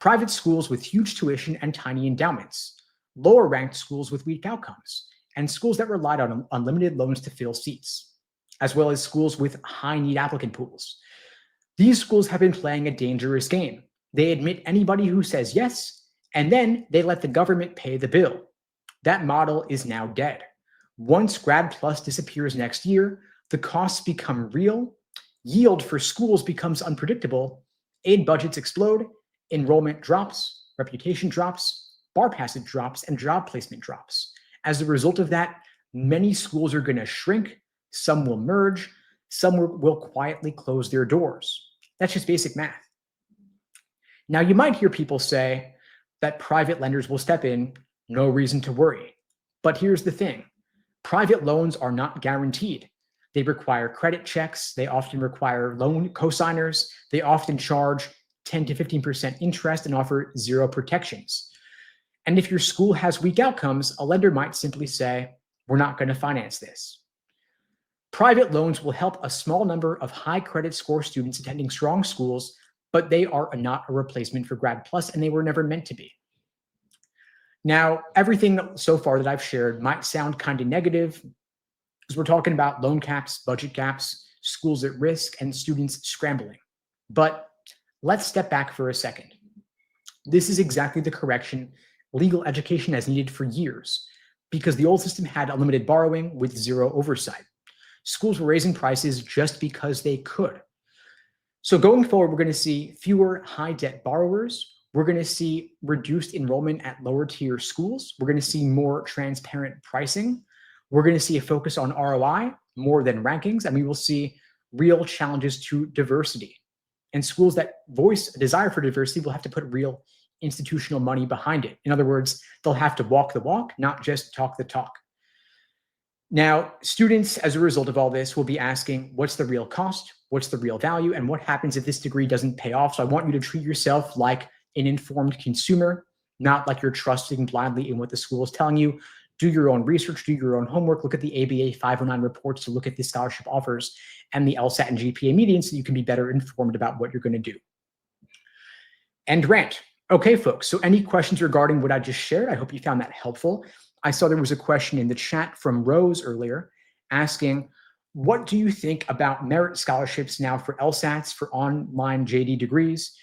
private schools with huge tuition and tiny endowments, lower ranked schools with weak outcomes, and schools that relied on unlimited loans to fill seats, as well as schools with high need applicant pools. These schools have been playing a dangerous game. They admit anybody who says yes, and then they let the government pay the bill. That model is now dead. Once Grad Plus disappears next year, the costs become real, yield for schools becomes unpredictable, aid budgets explode, enrollment drops, reputation drops, bar passage drops, and job placement drops. As a result of that, many schools are going to shrink, some will merge, some will quietly close their doors. That's just basic math. Now, you might hear people say that private lenders will step in, no reason to worry. But here's the thing. Private loans are not guaranteed. They require credit checks. They often require loan cosigners. They often charge 10 to 15% interest and offer zero protections. And if your school has weak outcomes, a lender might simply say, we're not going to finance this. Private loans will help a small number of high credit score students attending strong schools, but they are not a replacement for Grad Plus, and they were never meant to be. Now, everything so far that I've shared might sound kind of negative because we're talking about loan caps, budget gaps, schools at risk, and students scrambling. But let's step back for a second. This is exactly the correction legal education has needed for years because the old system had unlimited borrowing with zero oversight. Schools were raising prices just because they could. So going forward, we're going to see fewer high debt borrowers. We're going to see reduced enrollment at lower tier schools. We're going to see more transparent pricing. We're going to see a focus on ROI more than rankings, and we will see real challenges to diversity. And schools that voice a desire for diversity will have to put real institutional money behind it. In other words, they'll have to walk the walk, not just talk the talk. Now, students, as a result of all this, will be asking, what's the real cost? What's the real value? And what happens if this degree doesn't pay off? So I want you to treat yourself like an informed consumer, not like you're trusting blindly in what the school is telling you. Do your own research, do your own homework, look at the ABA 509 reports to look at the scholarship offers and the LSAT and GPA median so you can be better informed about what you're going to do. End rant. Okay, folks, so any questions regarding what I just shared? I hope you found that helpful. I saw there was a question in the chat from Rose earlier asking, what do you think about merit scholarships now for LSATs for online JD degrees?